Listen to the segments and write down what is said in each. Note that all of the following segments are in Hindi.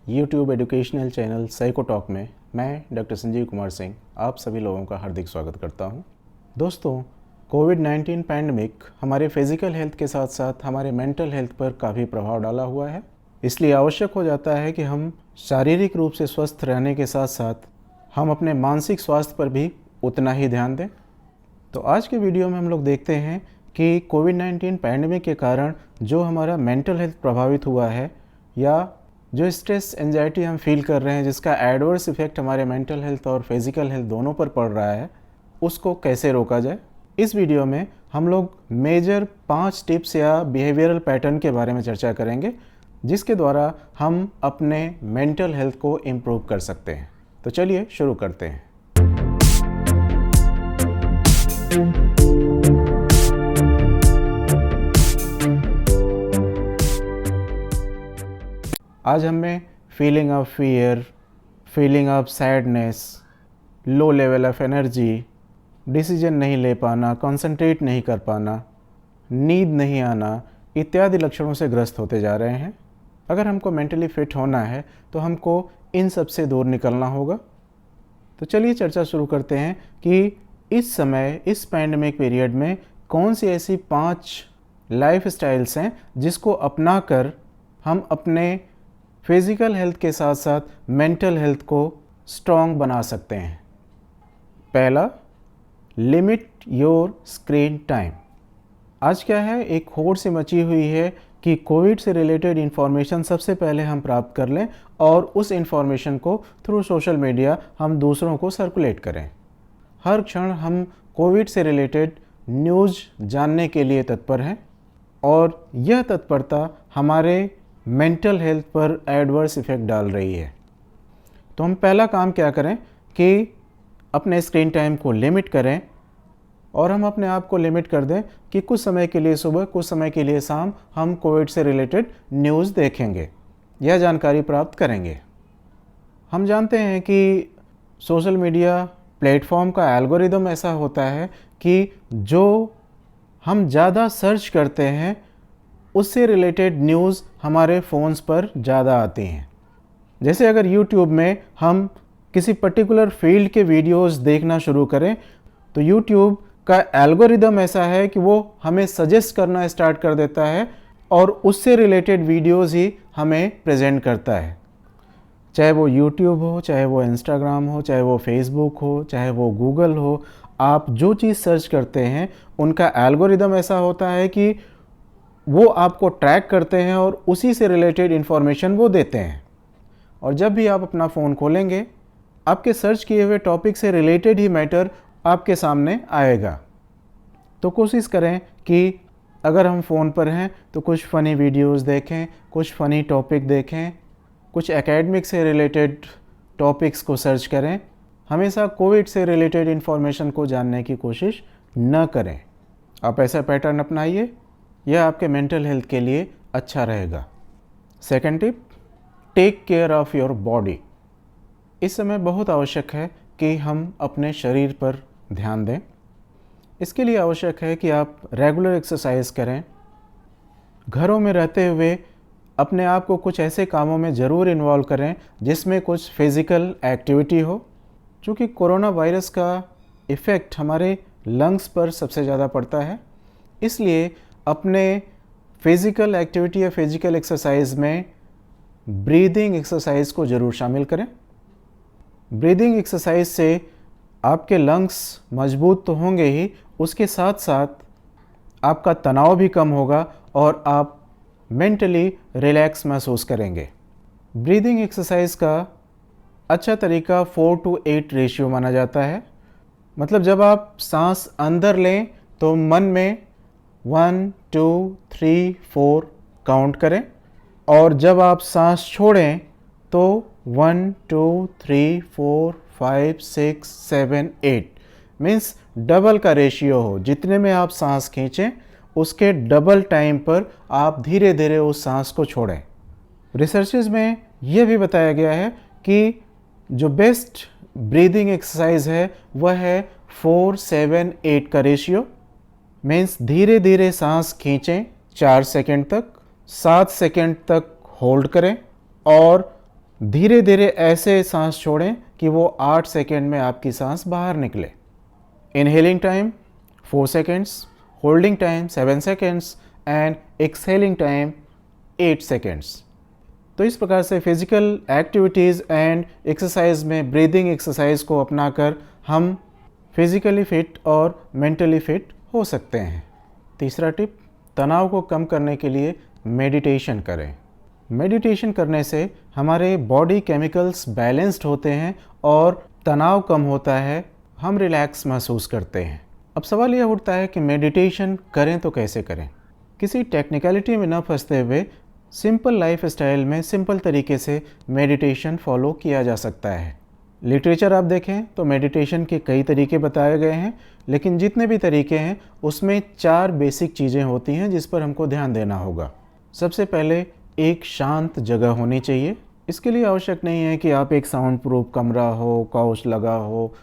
YouTube educational channel psycho talk में मैं डॉक्टर संजीव कुमार सिंह आप सभी लोगों का हार्दिक स्वागत करता हूं। दोस्तों, कोविड-19 पैंडमिक हमारे फिज़िकल हेल्थ के साथ साथ हमारे मेंटल हेल्थ पर काफ़ी प्रभाव डाला हुआ है। इसलिए आवश्यक हो जाता है कि हम शारीरिक रूप से स्वस्थ रहने के साथ साथ हम अपने मानसिक स्वास्थ्य पर भी उतना ही ध्यान दें। तो आज के वीडियो में हम लोग देखते हैं कि कोविड-19 पैंडमिक के कारण जो हमारा मेंटल हेल्थ प्रभावित हुआ है या जो स्ट्रेस एंजाइटी हम फील कर रहे हैं जिसका एडवर्स इफेक्ट हमारे मेंटल हेल्थ और फिज़िकल हेल्थ दोनों पर पड़ रहा है, उसको कैसे रोका जाए। इस वीडियो में हम लोग मेजर 5 टिप्स या बिहेवियरल पैटर्न के बारे में चर्चा करेंगे जिसके द्वारा हम अपने मेंटल हेल्थ को इम्प्रूव कर सकते हैं। तो चलिए शुरू करते हैं। आज हमें feeling of fear, feeling of sadness, low level of energy, decision नहीं ले पाना, कंसंट्रेट नहीं कर पाना, नींद नहीं आना इत्यादि लक्षणों से ग्रस्त होते जा रहे हैं। अगर हमको मेंटली फिट होना है तो हमको इन सब से दूर निकलना होगा। तो चलिए चर्चा शुरू करते हैं कि इस समय इस पैंडेमिक पीरियड में कौन सी ऐसी 5 लाइफ स्टाइल्स हैं जिसको अपना कर हम अपने फिज़िकल हेल्थ के साथ साथ मेंटल हेल्थ को स्ट्रॉन्ग बना सकते हैं। पहला, लिमिट योर स्क्रीन टाइम। आज क्या है, एक होड़ से मची हुई है कि कोविड से रिलेटेड इन्फॉर्मेशन सबसे पहले हम प्राप्त कर लें और उस इन्फॉर्मेशन को थ्रू सोशल मीडिया हम दूसरों को सर्कुलेट करें। हर क्षण हम कोविड से रिलेटेड न्यूज़ जानने के लिए तत्पर हैं और यह तत्परता हमारे मेंटल हेल्थ पर एडवर्स इफ़ेक्ट डाल रही है। तो हम पहला काम क्या करें कि अपने स्क्रीन टाइम को लिमिट करें और हम अपने आप को लिमिट कर दें कि कुछ समय के लिए सुबह, कुछ समय के लिए शाम हम कोविड से रिलेटेड न्यूज़ देखेंगे या जानकारी प्राप्त करेंगे। हम जानते हैं कि सोशल मीडिया प्लेटफॉर्म का एल्गोरिदम ऐसा होता है कि जो हम ज़्यादा सर्च करते हैं उससे रिलेटेड न्यूज़ हमारे फ़ोन्स पर ज़्यादा आती हैं। जैसे अगर YouTube में हम किसी पर्टिकुलर फील्ड के वीडियोस देखना शुरू करें तो YouTube का एल्गोरिदम ऐसा है कि वो हमें सजेस्ट करना स्टार्ट कर देता है और उससे रिलेटेड वीडियोस ही हमें प्रेजेंट करता है। चाहे वो YouTube हो, चाहे वो Instagram हो, चाहे वो Facebook हो, चाहे वो Google हो, आप जो चीज़ सर्च करते हैं उनका एल्गोरिदम ऐसा होता है कि वो आपको ट्रैक करते हैं और उसी से रिलेटेड इन्फॉर्मेशन वो देते हैं। और जब भी आप अपना फ़ोन खोलेंगे आपके सर्च किए हुए टॉपिक से रिलेटेड ही मैटर आपके सामने आएगा। तो कोशिश करें कि अगर हम फ़ोन पर हैं तो कुछ फ़नी वीडियोस देखें, कुछ फ़नी टॉपिक देखें, कुछ एकेडमिक से रिलेटेड टॉपिक्स को सर्च करें। हमेशा कोविड से रिलेटेड इन्फॉर्मेशन को जानने की कोशिश न करें। आप ऐसा पैटर्न अपनाइए, यह आपके मेंटल हेल्थ के लिए अच्छा रहेगा। Second tip, take care of your body. इस समय बहुत आवश्यक है कि हम अपने शरीर पर ध्यान दें। इसके लिए आवश्यक है कि आप रेगुलर एक्सरसाइज करें। घरों में रहते हुए अपने आप को कुछ ऐसे कामों में ज़रूर इन्वॉल्व करें जिसमें कुछ फिज़िकल एक्टिविटी हो। चूँकि कोरोना वायरस का इफ़ेक्ट हमारे लंग्स पर सबसे ज़्यादा पड़ता है, इसलिए अपने फिज़िकल एक्टिविटी या फिज़िकल एक्सरसाइज में ब्रीदिंग एक्सरसाइज को ज़रूर शामिल करें। ब्रीदिंग एक्सरसाइज से आपके लंग्स मजबूत तो होंगे ही, उसके साथ साथ आपका तनाव भी कम होगा और आप मेंटली रिलैक्स महसूस करेंगे। ब्रीदिंग एक्सरसाइज का अच्छा तरीका 4:8 रेशियो माना जाता है। मतलब जब आप सांस अंदर लें तो मन में 1 2 3 4 काउंट करें और जब आप सांस छोड़ें तो 1 2 3 4 5 6 7 8 मीन्स डबल का रेशियो हो। जितने में आप सांस खींचें उसके डबल टाइम पर आप धीरे धीरे उस सांस को छोड़ें। रिसर्चेस में यह भी बताया गया है कि जो बेस्ट ब्रीदिंग एक्सरसाइज है वह है 4-7-8 का रेशियो। मीन्स धीरे धीरे सांस खींचें 4 सेकंड तक, 7 सेकंड तक होल्ड करें और धीरे धीरे ऐसे सांस छोड़ें कि वो 8 सेकेंड में आपकी सांस बाहर निकले। Inhaling time 4 seconds, holding time 7 seconds and exhaling time 8 seconds. तो इस प्रकार से फिजिकल एक्टिविटीज़ एंड एक्सरसाइज में ब्रीदिंग एक्सरसाइज को अपनाकर हम फिजिकली फिट और मेंटली फिट हो सकते हैं। तीसरा टिप, तनाव को कम करने के लिए मेडिटेशन करें। मेडिटेशन करने से हमारे बॉडी केमिकल्स बैलेंस्ड होते हैं और तनाव कम होता है, हम रिलैक्स महसूस करते हैं। अब सवाल यह उठता है कि मेडिटेशन करें तो कैसे करें। किसी टेक्निकलिटी में न फंसते हुए सिंपल लाइफ स्टाइल में सिंपल तरीके से मेडिटेशन फॉलो किया जा सकता है। लिटरेचर आप देखें तो मेडिटेशन के कई तरीके बताए गए हैं, लेकिन जितने भी तरीके हैं उसमें 4 बेसिक चीज़ें होती हैं जिस पर हमको ध्यान देना होगा। सबसे पहले एक शांत जगह होनी चाहिए। इसके लिए आवश्यक नहीं है कि आप एक साउंड प्रूफ कमरा हो, काउच लगा हो,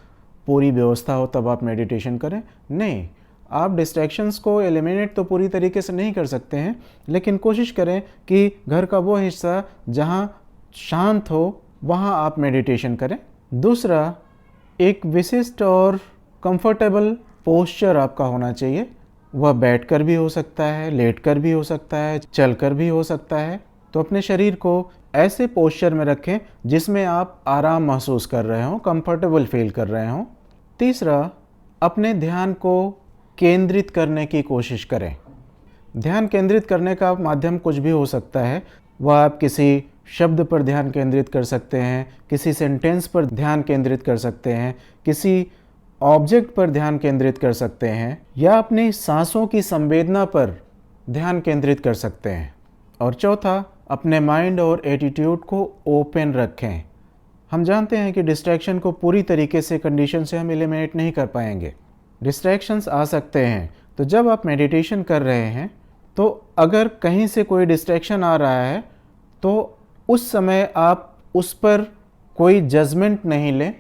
पूरी व्यवस्था हो तब आप मेडिटेशन करें। नहीं, आप डिस्ट्रैक्शंस को एलिमिनेट तो पूरी तरीके से नहीं कर सकते हैं, लेकिन कोशिश करें कि घर का वो हिस्सा जहाँ शांत हो वहाँ आप मेडिटेशन करें। दूसरा, एक विशिष्ट और कंफर्टेबल पोस्चर आपका होना चाहिए। वह बैठकर भी हो सकता है, लेटकर भी हो सकता है, चलकर भी हो सकता है। तो अपने शरीर को ऐसे पोस्चर में रखें जिसमें आप आराम महसूस कर रहे हों, कंफर्टेबल फील कर रहे हों। तीसरा, अपने ध्यान को केंद्रित करने की कोशिश करें। ध्यान केंद्रित करने का माध्यम कुछ भी हो सकता है। वह आप किसी शब्द पर ध्यान केंद्रित कर सकते हैं, किसी सेंटेंस पर ध्यान केंद्रित कर सकते हैं, किसी ऑब्जेक्ट पर ध्यान केंद्रित कर सकते हैं, या अपनी सांसों की संवेदना पर ध्यान केंद्रित कर सकते हैं। और चौथा, अपने माइंड और एटीट्यूड को ओपन रखें। हम जानते हैं कि डिस्ट्रैक्शन को पूरी तरीके से कंडीशन से हम एलिमिनेट नहीं कर पाएंगे, डिस्ट्रैक्शंस आ सकते हैं। तो जब आप मेडिटेशन कर रहे हैं तो अगर कहीं से कोई डिस्ट्रैक्शन आ रहा है तो उस समय आप उस पर कोई जजमेंट नहीं लें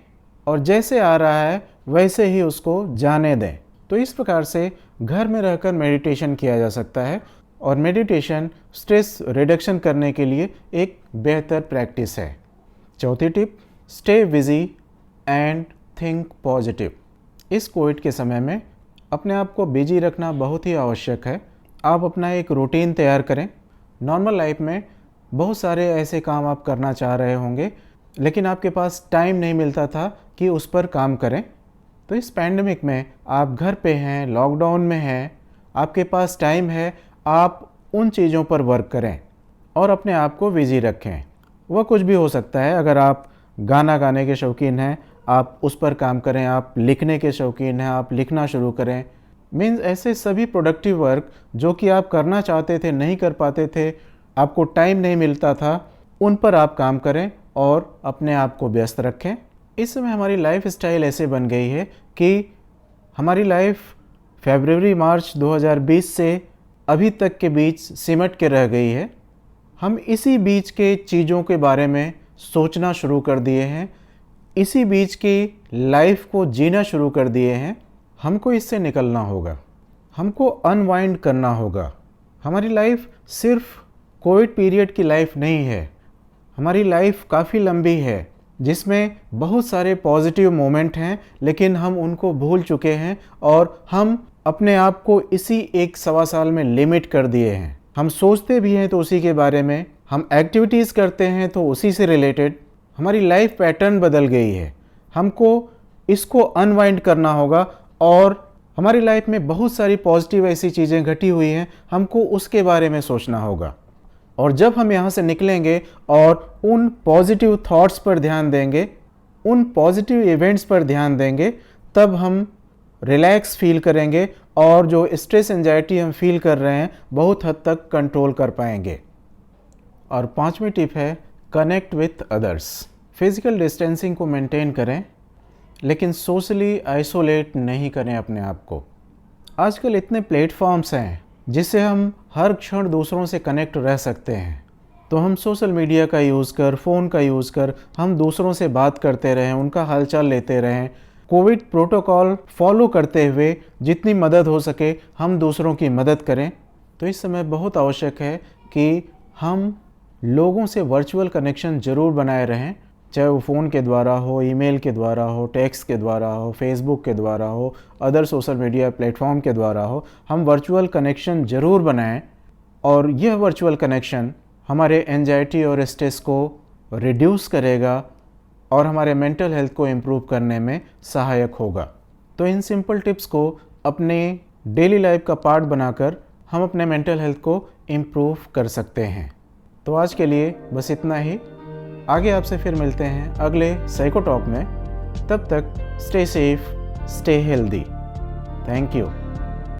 और जैसे आ रहा है वैसे ही उसको जाने दें। तो इस प्रकार से घर में रहकर मेडिटेशन किया जा सकता है और मेडिटेशन स्ट्रेस रिडक्शन करने के लिए एक बेहतर प्रैक्टिस है। चौथी tip, stay busy and think positive. इस कोविड के समय में अपने आप को बिजी रखना बहुत ही आवश्यक है। आप अपना एक रूटीन तैयार करें। नॉर्मल लाइफ में बहुत सारे ऐसे काम आप करना चाह रहे होंगे, लेकिन आपके पास टाइम नहीं मिलता था कि उस पर काम करें। तो इस पैंडमिक में आप घर पे हैं, लॉकडाउन में हैं, आपके पास टाइम है, आप उन चीज़ों पर वर्क करें और अपने आप को बिजी रखें। वह कुछ भी हो सकता है। अगर आप गाना गाने के शौकीन हैं, आप उस पर काम करें। आप लिखने के शौकीन हैं, आप लिखना शुरू करें। मीन्स ऐसे सभी प्रोडक्टिव वर्क जो कि आप करना चाहते थे, नहीं कर पाते थे, आपको टाइम नहीं मिलता था, उन पर आप काम करें और अपने आप को व्यस्त रखें। इस समय हमारी लाइफ स्टाइल ऐसे बन गई है कि हमारी लाइफ फरवरी मार्च 2020 से अभी तक के बीच सिमट के रह गई है। हम इसी बीच के चीज़ों के बारे में सोचना शुरू कर दिए हैं, इसी बीच की लाइफ को जीना शुरू कर दिए हैं। हमको इससे निकलना होगा, हमको अनवाइंड करना होगा। हमारी लाइफ सिर्फ कोविड पीरियड की लाइफ नहीं है, हमारी लाइफ काफ़ी लंबी है जिसमें बहुत सारे पॉजिटिव मोमेंट हैं, लेकिन हम उनको भूल चुके हैं और हम अपने आप को इसी 1-1.25 साल में लिमिट कर दिए हैं। हम सोचते भी हैं तो उसी के बारे में, हम एक्टिविटीज़ करते हैं तो उसी से रिलेटेड। हमारी लाइफ पैटर्न बदल गई है। हमको इसको अनवाइंड करना होगा और हमारी लाइफ में बहुत सारी पॉजिटिव ऐसी चीज़ें घटी हुई हैं, हमको उसके बारे में सोचना होगा। और जब हम यहाँ से निकलेंगे और उन पॉजिटिव थॉट्स पर ध्यान देंगे, उन पॉजिटिव इवेंट्स पर ध्यान देंगे, तब हम रिलैक्स फील करेंगे और जो स्ट्रेस एंजाइटी हम फील कर रहे हैं बहुत हद तक कंट्रोल कर पाएंगे। और 5वीं टिप है connect with others. Physical distancing को मेंटेन करें, लेकिन सोशली आइसोलेट नहीं करें अपने आप को। आजकल इतने प्लेटफॉर्म्स हैं जिससे हम हर क्षण दूसरों से कनेक्ट रह सकते हैं। तो हम सोशल मीडिया का यूज़ कर, फ़ोन का यूज़ कर हम दूसरों से बात करते रहें, उनका हालचाल लेते रहें। कोविड प्रोटोकॉल फॉलो करते हुए जितनी मदद हो सके हम दूसरों की मदद करें। तो इस समय बहुत आवश्यक है कि हम लोगों से वर्चुअल कनेक्शन ज़रूर बनाए रहें, चाहे वो फ़ोन के द्वारा हो, ईमेल के द्वारा हो, टेक्स्ट के द्वारा हो, फेसबुक के द्वारा हो, अदर सोशल मीडिया प्लेटफॉर्म के द्वारा हो। हम वर्चुअल कनेक्शन ज़रूर बनाएं और यह वर्चुअल कनेक्शन हमारे एंजाइटी और स्ट्रेस को रिड्यूस करेगा और हमारे मेंटल हेल्थ को इम्प्रूव करने में सहायक होगा। तो इन सिंपल टिप्स को अपने डेली लाइफ का पार्ट बनाकर हम अपने मेंटल हेल्थ को इम्प्रूव कर सकते हैं। तो आज के लिए बस इतना ही। आगे आपसे फिर मिलते हैं अगले साइको टॉक में। तब तक stay safe, stay healthy. Thank you.